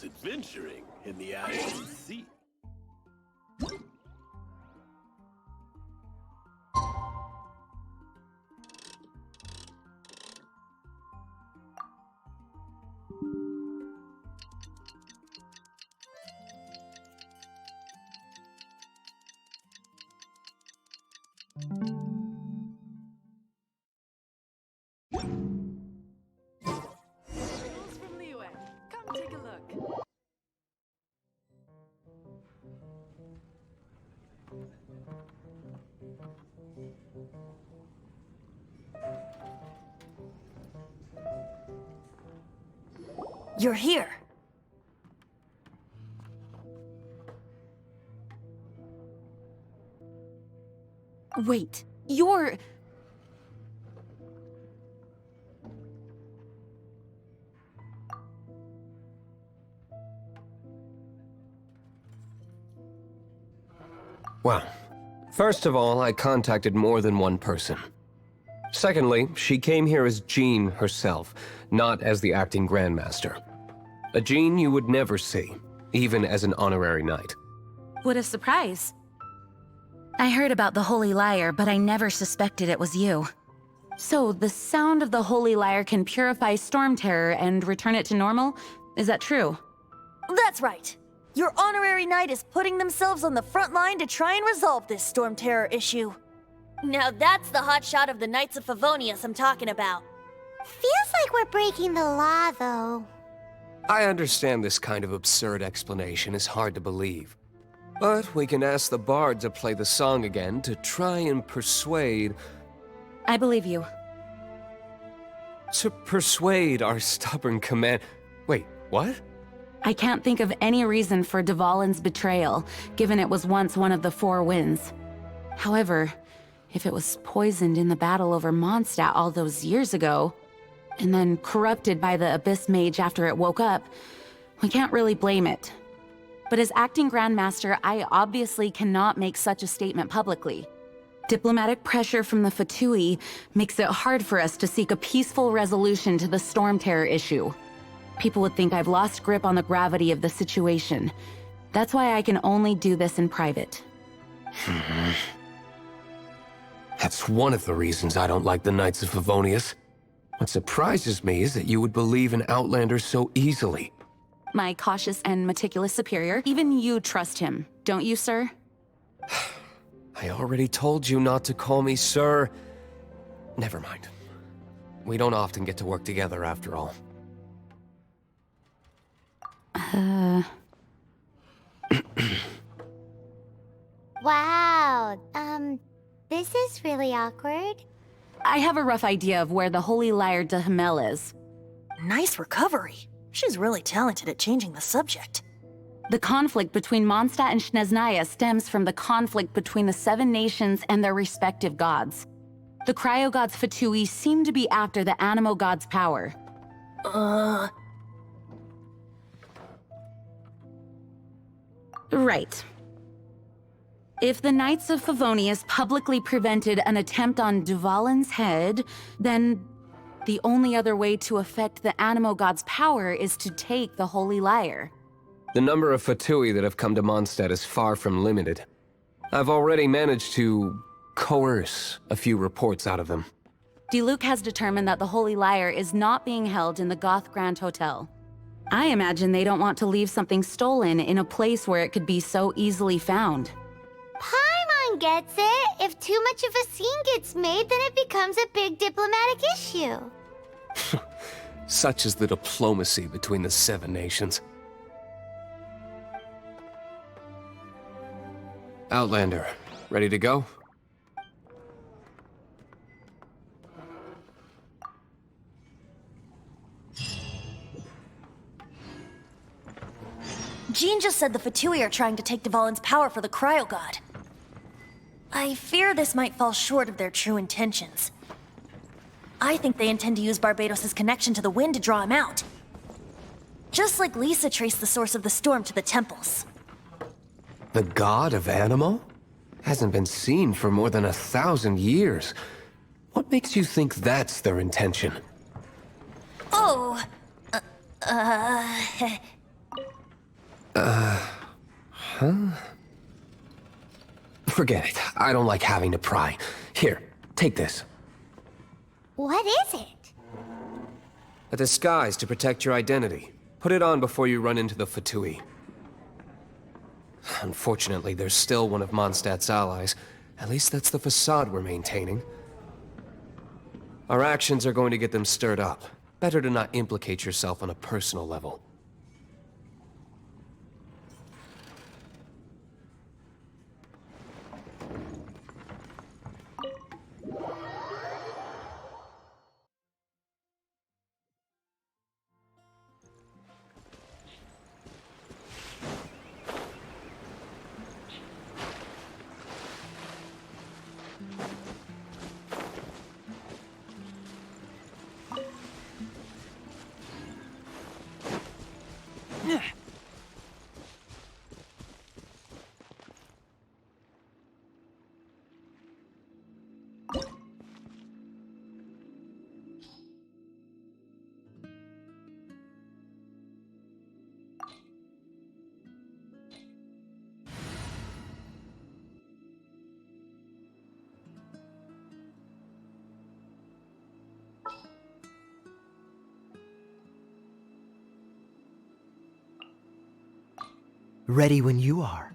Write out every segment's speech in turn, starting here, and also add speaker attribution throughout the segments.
Speaker 1: adventuring in the Ashen Sea.
Speaker 2: Come take a look.
Speaker 3: You're here.
Speaker 2: Wait, you're...
Speaker 4: Well, first of all, I contacted more than one person. Secondly, she came here as Jean herself, not as the acting Grandmaster. A Jean you would never see, even as an honorary knight.
Speaker 2: What a surprise. I heard about the Holy Lyre, but I never suspected it was you. So, the sound of the Holy Lyre can purify Storm Terror and return it to normal? Is that true?
Speaker 3: That's right. Your honorary knight is putting themselves on the front line to try and resolve this Storm Terror issue. Now that's the hotshot of the Knights of Favonius I'm talking about.
Speaker 5: Feels like we're breaking the law, though.
Speaker 4: I understand this kind of absurd explanation is hard to believe. But we can ask the bard to play the song again to try and persuade...
Speaker 2: I believe you.
Speaker 4: To persuade our stubborn command... Wait, what?
Speaker 2: I can't think of any reason for Dvalin's betrayal, given it was once one of the Four Winds. However, if it was poisoned in the battle over Mondstadt all those years ago, and then corrupted by the Abyss Mage after it woke up, we can't really blame it. But as acting Grandmaster, I obviously cannot make such a statement publicly. Diplomatic pressure from the Fatui makes it hard for us to seek a peaceful resolution to the Storm Terror issue. People would think I've lost grip on the gravity of the situation. That's why I can only do this in private.
Speaker 4: That's one of the reasons I don't like the Knights of Favonius. What surprises me is that you would believe in Outlander so easily.
Speaker 2: My cautious and meticulous superior, even you trust him, don't you, sir?
Speaker 4: I already told you not to call me sir. Never mind. We don't often get to work together after all.
Speaker 5: Wow, this is really awkward.
Speaker 2: I have a rough idea of where the Holy Lyre de Himmel is.
Speaker 3: Nice recovery. She's really talented at changing the subject.
Speaker 2: The conflict between Mondstadt and Snezhnaya stems from the conflict between the Seven Nations and their respective gods. The cryo-gods Fatui seem to be after the Animo god's power. Right. If the Knights of Favonius publicly prevented an attempt on Dvalin's head, then the only other way to affect the Animo god's power is to take the Holy Lyre.
Speaker 4: The number of Fatui that have come to Mondstadt is far from limited. I've already managed to coerce a few reports out of them.
Speaker 2: Diluc has determined that the Holy Lyre is not being held in the Goth Grand Hotel. I imagine they don't want to leave something stolen in a place where it could be so easily found.
Speaker 5: Paimon gets it. If too much of a scene gets made, then it becomes a big diplomatic issue.
Speaker 4: Such is the diplomacy between the Seven Nations. Outlander, ready to go?
Speaker 3: Jean just said the Fatui are trying to take Dvalin's power for the Cryo God. I fear this might fall short of their true intentions. I think they intend to use Barbados' connection to the wind to draw him out. Just like Lisa traced the source of the storm to the temples.
Speaker 4: The god of Animo? Hasn't been seen for more than 1,000 years. What makes you think that's their intention?
Speaker 3: Oh,
Speaker 4: Forget it. I don't like having to pry. Here, take this.
Speaker 5: What is it?
Speaker 4: A disguise to protect your identity. Put it on before you run into the Fatui. Unfortunately, there's still one of Mondstadt's allies. At least that's the facade we're maintaining. Our actions are going to get them stirred up. Better to not implicate yourself on a personal level.
Speaker 6: Ready when you are.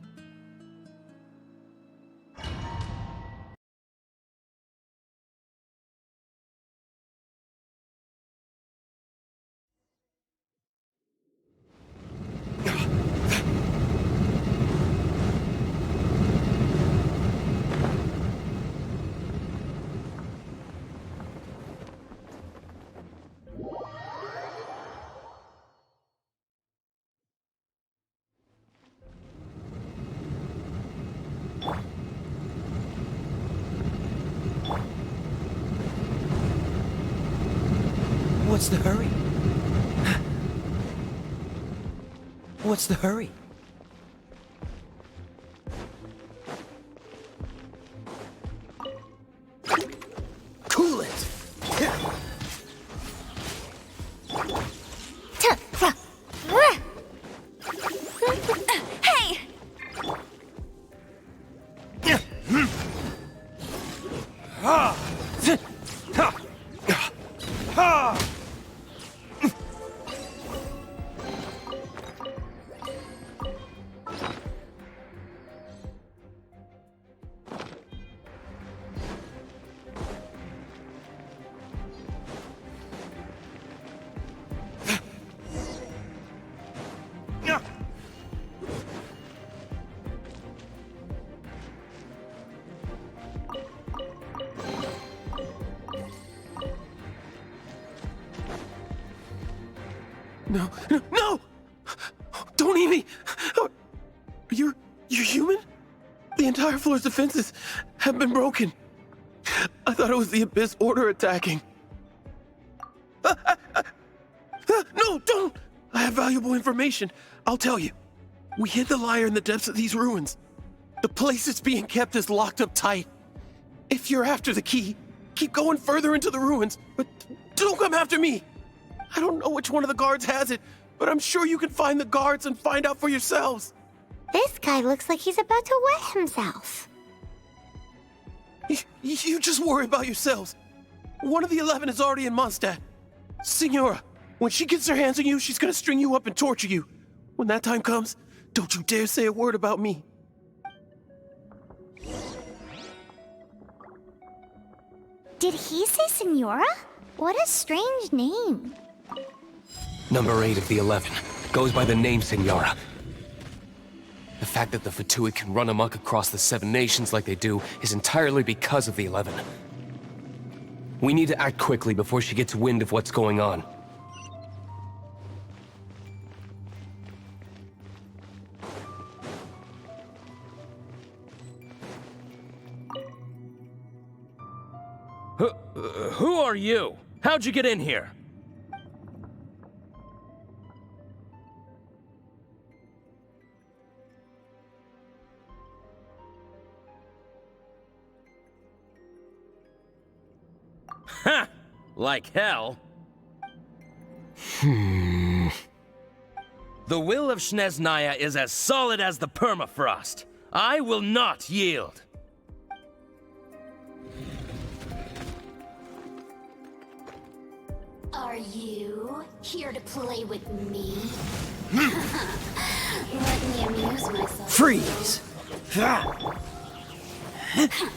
Speaker 6: What's the hurry? What's the hurry?
Speaker 1: Cool it!
Speaker 3: Hey!
Speaker 1: No, no, no! Don't eat me! You're human? The entire floor's defenses have been broken. I thought it was the Abyss Order attacking. No, don't! I have valuable information. I'll tell you. We hid the lyre in the depths of these ruins. The place it's being kept is locked up tight. If you're after the key, keep going further into the ruins, but don't come after me. I don't know which one of the guards has it, but I'm sure you can find the guards and find out for yourselves.
Speaker 5: This guy looks like he's about to wet himself.
Speaker 1: You just worry about yourselves. One of the 11 is already in Mondstadt. Signora, when she gets her hands on you, she's gonna string you up and torture you. When that time comes, don't you dare say a word about me.
Speaker 5: Did he say Senora? What a strange name.
Speaker 4: Number 8 of the 11 goes by the name Senora. The fact that the Fatui can run amok across the 7 nations like they do is entirely because of the 11. We need to act quickly before she gets wind of what's going on.
Speaker 7: Who are you? How'd you get in here? Ha! Like hell.
Speaker 4: The
Speaker 7: The will of Snezhnaya is as solid as the permafrost. I will not yield.
Speaker 5: Are you here to play with me? Let me amuse myself.
Speaker 6: Freeze!
Speaker 3: Get him!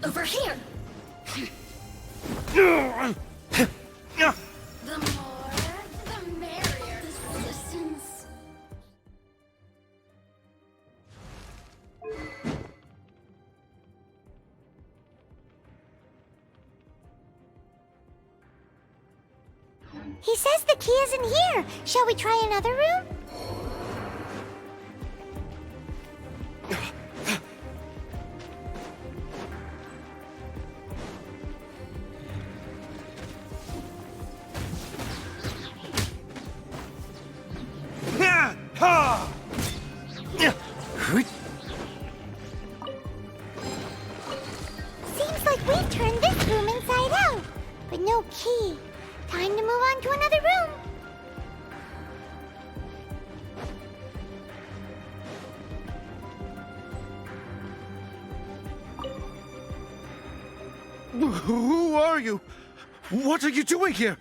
Speaker 5: Over here. The more, the merrier. This resistance. He says the key isn't here. Shall we try another room? Seems like we've turned this room inside out, but no key. Time to move on to another room.
Speaker 1: Who are you? What are you doing here?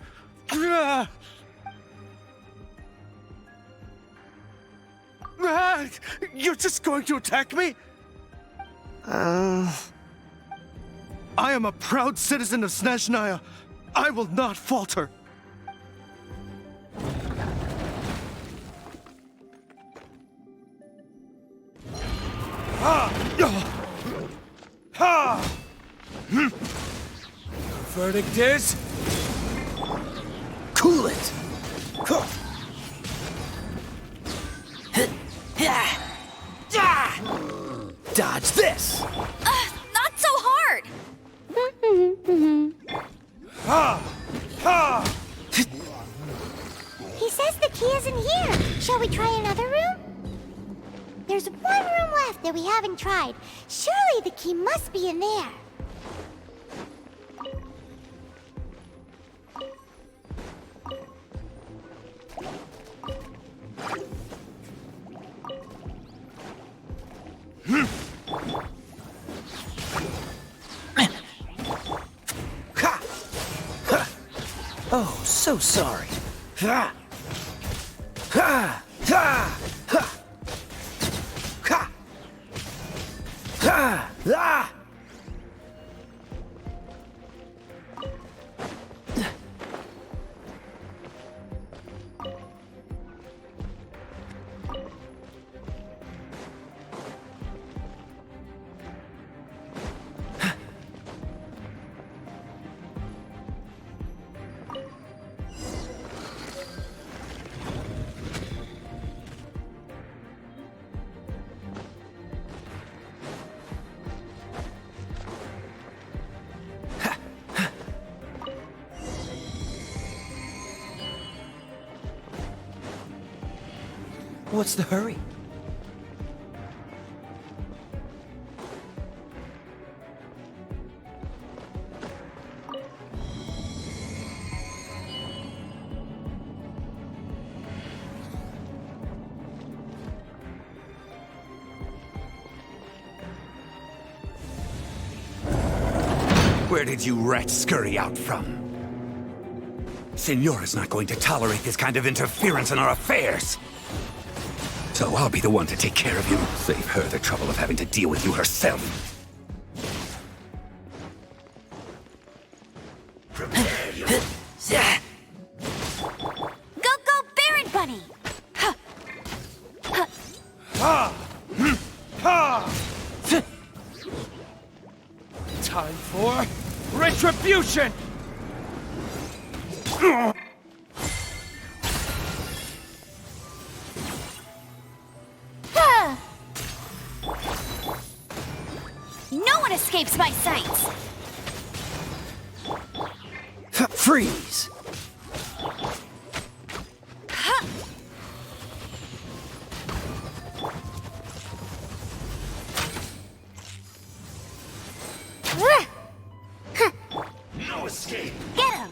Speaker 1: You're just going to attack me? I am a proud citizen of Snezhnaya. I will not falter.
Speaker 6: Verdict is... cool it! Dodge this!
Speaker 3: Not so hard!
Speaker 5: He says the key isn't here. Shall we try another room? There's one room left that we haven't tried. Surely the key must be in there.
Speaker 6: Oh, so sorry. What's the hurry?
Speaker 8: Where did you rats scurry out from? Signora's not going to tolerate this kind of interference in our affairs. So I'll be the one to take care of you. Save her the trouble of having to deal with you herself. Prepare you.
Speaker 3: Go, go, Baron Bunny!
Speaker 7: Time for retribution!
Speaker 3: No one escapes my sights!
Speaker 6: Freeze!
Speaker 8: No escape!
Speaker 3: Get him!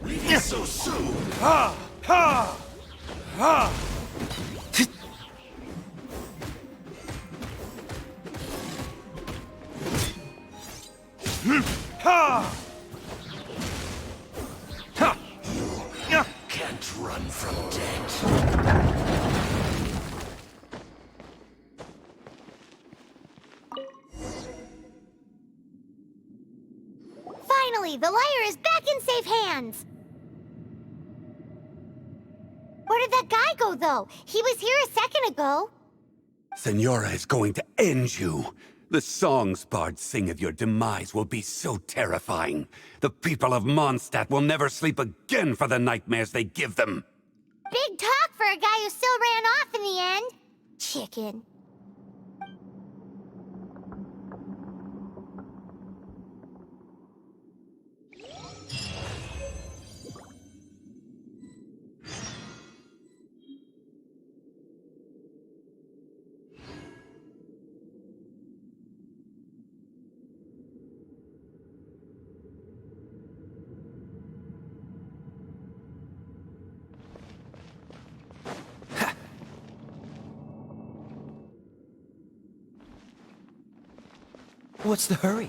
Speaker 8: Leave me so soon! Can't run from death.
Speaker 5: Finally, the lyre is back in safe hands! Where did that guy go, though? He was here a second ago.
Speaker 8: Senora is going to end you. The songs bards sing of your demise will be so terrifying. The people of Mondstadt will never sleep again for the nightmares they give them.
Speaker 5: Big talk for a guy who still ran off in the end. Chicken.
Speaker 6: What's the hurry?